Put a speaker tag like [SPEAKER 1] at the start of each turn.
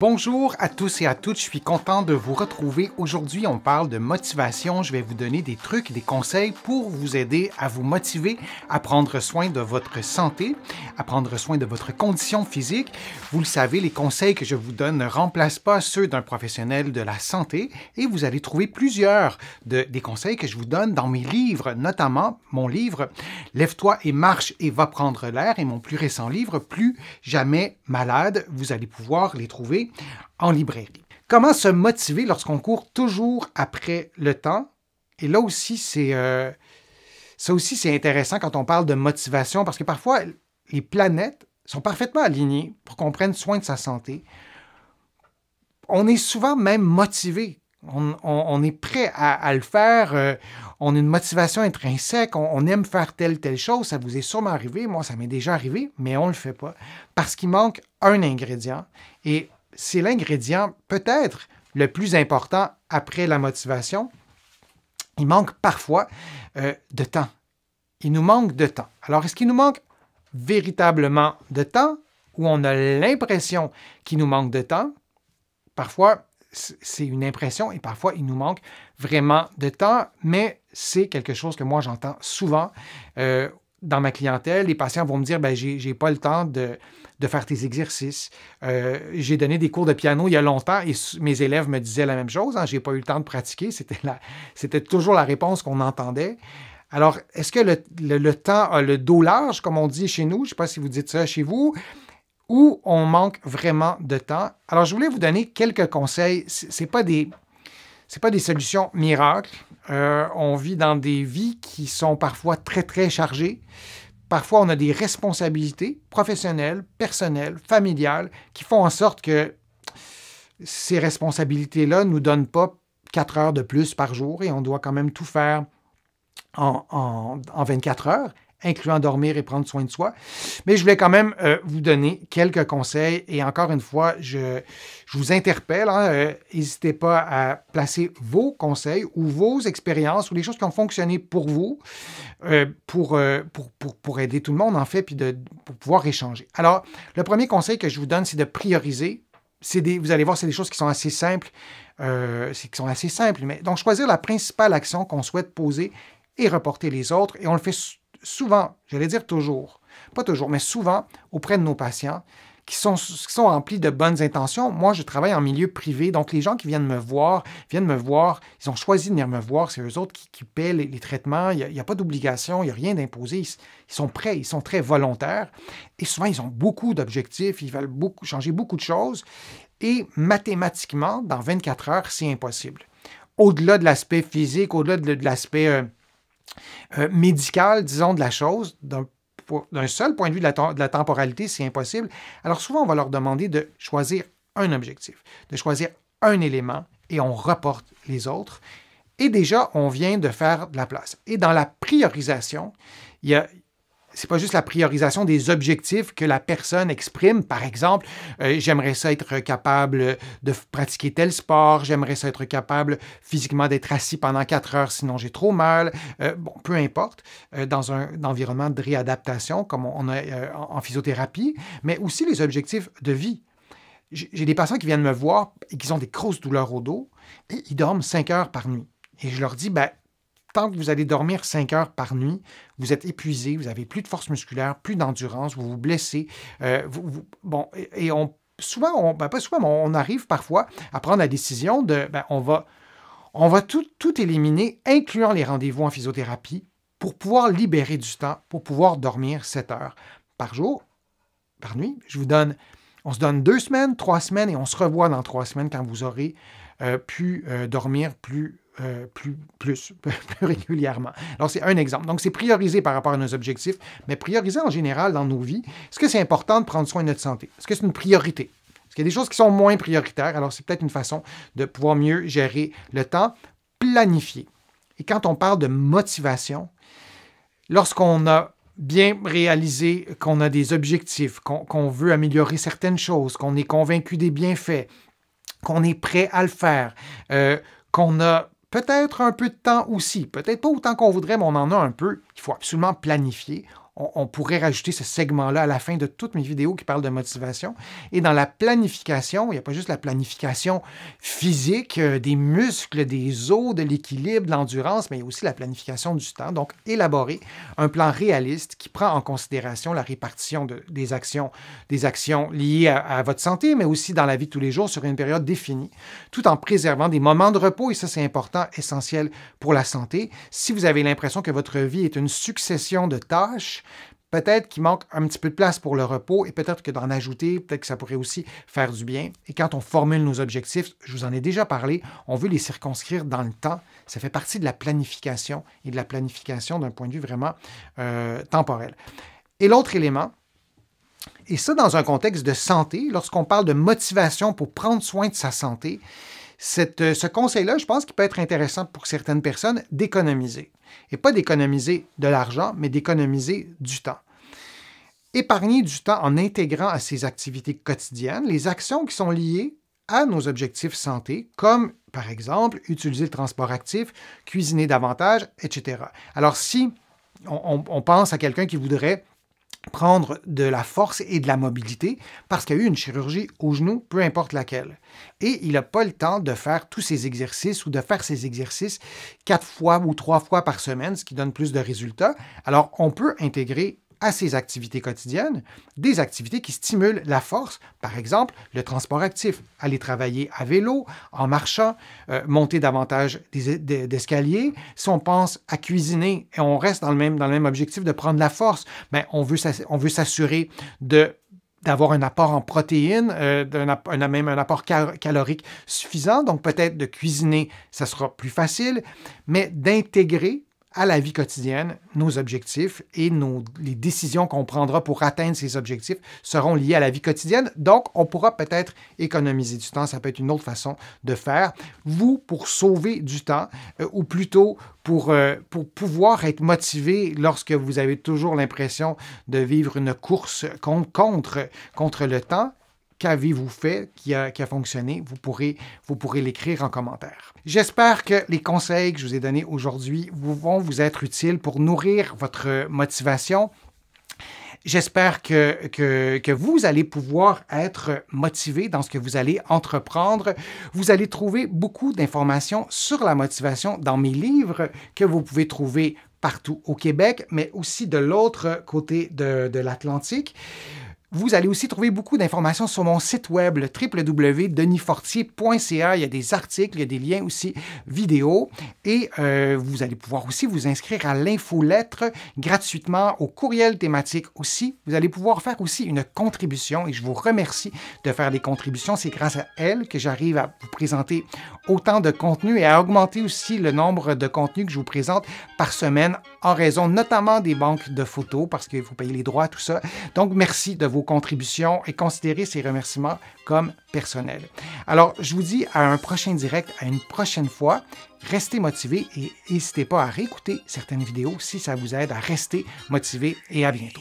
[SPEAKER 1] Bonjour à tous et à toutes, je suis content de vous retrouver. Aujourd'hui, on parle de motivation. Je vais vous donner des trucs, des conseils pour vous aider à vous motiver à prendre soin de votre santé, à prendre soin de votre condition physique. Vous le savez, les conseils que je vous donne ne remplacent pas ceux d'un professionnel de la santé et vous allez trouver plusieurs des conseils que je vous donne dans mes livres, notamment mon livre « Lève-toi et marche et va prendre l'air » et mon plus récent livre « Plus jamais malade ». Vous allez pouvoir les trouver en librairie. Comment se motiver lorsqu'on court toujours après le temps? Et là aussi, c'est intéressant quand on parle de motivation parce que parfois, les planètes sont parfaitement alignées pour qu'on prenne soin de sa santé. On est souvent même motivé. On est prêt à le faire. On a une motivation intrinsèque. On aime faire telle chose. Ça vous est sûrement arrivé. Moi, ça m'est déjà arrivé, mais on ne le fait pas parce qu'il manque un ingrédient. Et c'est l'ingrédient peut-être le plus important après la motivation. Il manque parfois de temps. Il nous manque de temps. Alors, est-ce qu'il nous manque véritablement de temps ou on a l'impression qu'il nous manque de temps? Parfois, c'est une impression et parfois, il nous manque vraiment de temps, mais c'est quelque chose que moi, j'entends souvent dans ma clientèle. Les patients vont me dire, « j'ai pas le temps de faire tes exercices. J'ai donné des cours de piano il y a longtemps et mes élèves me disaient la même chose. Hein, j'ai pas eu le temps de pratiquer. » C'était toujours la réponse qu'on entendait. Alors, est-ce que le temps a le dos large, comme on dit chez nous? Je ne sais pas si vous dites ça chez vous. Ou on manque vraiment de temps. Alors, je voulais vous donner quelques conseils. C'est pas des solutions miracles. On vit dans des vies qui sont parfois très, très chargées. Parfois, on a des responsabilités professionnelles, personnelles, familiales, qui font en sorte que ces responsabilités-là ne nous donnent pas 4 heures de plus par jour et on doit quand même tout faire en 24 heures, incluant dormir et prendre soin de soi. Mais je voulais quand même vous donner quelques conseils et encore une fois, je vous interpelle. N'hésitez pas à placer vos conseils ou vos expériences ou les choses qui ont fonctionné pour vous pour aider tout le monde, en fait, puis pour pouvoir échanger. Alors, le premier conseil que je vous donne, c'est de prioriser. Vous allez voir, c'est des choses qui sont assez simples. Mais donc, choisir la principale action qu'on souhaite poser et reporter les autres. Et on le fait souvent, j'allais dire toujours, pas toujours, mais souvent auprès de nos patients qui sont remplis de bonnes intentions. Moi, je travaille en milieu privé, donc les gens qui viennent me voir, ils ont choisi de venir me voir, c'est eux autres qui paient les traitements, il n'y a pas d'obligation, il n'y a rien d'imposé, ils sont prêts, ils sont très volontaires et souvent, ils ont beaucoup d'objectifs, ils veulent changer beaucoup de choses et mathématiquement, dans 24 heures, c'est impossible. Au-delà de l'aspect physique, au-delà de l'aspect médical, disons, de la chose, d'un seul point de vue de la temporalité, c'est impossible. Alors souvent, on va leur demander de choisir un objectif, de choisir un élément et on reporte les autres. Et déjà, on vient de faire de la place. Et dans la priorisation, c'est pas juste la priorisation des objectifs que la personne exprime. Par exemple, j'aimerais ça être capable de pratiquer tel sport, j'aimerais ça être capable physiquement d'être assis pendant 4 heures, sinon j'ai trop mal. Peu importe, dans un environnement de réadaptation, comme on a en physiothérapie, mais aussi les objectifs de vie. J'ai des patients qui viennent me voir et qui ont des grosses douleurs au dos et ils dorment 5 heures par nuit. Et je leur dis, tant que vous allez dormir 5 heures par nuit, vous êtes épuisé, vous n'avez plus de force musculaire, plus d'endurance, vous vous blessez. On arrive parfois à prendre la décision on va tout éliminer, incluant les rendez-vous en physiothérapie, pour pouvoir libérer du temps, pour pouvoir dormir 7 heures par jour, par nuit. On se donne 2 semaines, 3 semaines, et on se revoit dans 3 semaines quand vous aurez pu dormir plus régulièrement. Alors, c'est un exemple. Donc, c'est prioriser par rapport à nos objectifs, mais prioriser en général dans nos vies. Est-ce que c'est important de prendre soin de notre santé? Est-ce que c'est une priorité? Est-ce qu'il y a des choses qui sont moins prioritaires? Alors, c'est peut-être une façon de pouvoir mieux gérer le temps. Planifier. Et quand on parle de motivation, lorsqu'on a bien réalisé qu'on a des objectifs, qu'on veut améliorer certaines choses, qu'on est convaincu des bienfaits, qu'on est prêt à le faire, qu'on a peut-être un peu de temps aussi, peut-être pas autant qu'on voudrait, mais on en a un peu. Il faut absolument planifier. on pourrait rajouter ce segment-là à la fin de toutes mes vidéos qui parlent de motivation. Et dans la planification, il n'y a pas juste la planification physique, des muscles, des os, de l'équilibre, de l'endurance, mais il y a aussi la planification du temps. Donc, élaborer un plan réaliste qui prend en considération la répartition des actions liées à votre santé, mais aussi dans la vie de tous les jours sur une période définie, tout en préservant des moments de repos, et ça, c'est important, essentiel pour la santé. Si vous avez l'impression que votre vie est une succession de tâches, peut-être qu'il manque un petit peu de place pour le repos et peut-être que d'en ajouter, peut-être que ça pourrait aussi faire du bien. Et quand on formule nos objectifs, je vous en ai déjà parlé, on veut les circonscrire dans le temps. Ça fait partie de la planification et de la planification d'un point de vue vraiment temporel. Et l'autre élément, et ça dans un contexte de santé, lorsqu'on parle de motivation pour prendre soin de sa santé, ce conseil-là, je pense qu'il peut être intéressant pour certaines personnes d'économiser. Et pas d'économiser de l'argent, mais d'économiser du temps. Épargner du temps en intégrant à ses activités quotidiennes les actions qui sont liées à nos objectifs santé, comme par exemple utiliser le transport actif, cuisiner davantage, etc. Alors si on pense à quelqu'un qui voudrait prendre de la force et de la mobilité parce qu'il y a eu une chirurgie au genou, peu importe laquelle. Et il n'a pas le temps de faire tous ces exercices ou de faire ces exercices 4 fois ou 3 fois par semaine, ce qui donne plus de résultats. Alors, on peut intégrer à ses activités quotidiennes des activités qui stimulent la force, par exemple le transport actif, aller travailler à vélo, en marchant, monter davantage d'escaliers. Si on pense à cuisiner et on reste dans le même objectif de prendre la force, bien, on veut s'assurer d'avoir un apport en protéines, même un apport calorique suffisant. Donc peut-être de cuisiner, ça sera plus facile, mais d'intégrer à la vie quotidienne, nos objectifs et les décisions qu'on prendra pour atteindre ces objectifs seront liées à la vie quotidienne. Donc, on pourra peut-être économiser du temps. Ça peut être une autre façon de faire. Vous, pour sauver du temps, ou plutôt pour pouvoir être motivé lorsque vous avez toujours l'impression de vivre une course contre le temps, qu'avez-vous fait qui a fonctionné? Vous pourrez l'écrire en commentaire. J'espère que les conseils que je vous ai donnés aujourd'hui vont vous être utiles pour nourrir votre motivation. J'espère que vous allez pouvoir être motivé dans ce que vous allez entreprendre. Vous allez trouver beaucoup d'informations sur la motivation dans mes livres que vous pouvez trouver partout au Québec, mais aussi de l'autre côté de l'Atlantique. Vous allez aussi trouver beaucoup d'informations sur mon site web, le www.denisfortier.ca. Il y a des articles, il y a des liens aussi vidéo. Et vous allez pouvoir aussi vous inscrire à l'infolettre gratuitement, au courriel thématique aussi. Vous allez pouvoir faire aussi une contribution et je vous remercie de faire des contributions. C'est grâce à elles que j'arrive à vous présenter autant de contenu et à augmenter aussi le nombre de contenus que je vous présente par semaine en raison notamment des banques de photos parce qu'il faut payer les droits, tout ça. Donc, merci de vos contributions et considérez ces remerciements comme personnels. Alors, je vous dis à un prochain direct, à une prochaine fois. Restez motivés et n'hésitez pas à réécouter certaines vidéos si ça vous aide à rester motivé et à bientôt.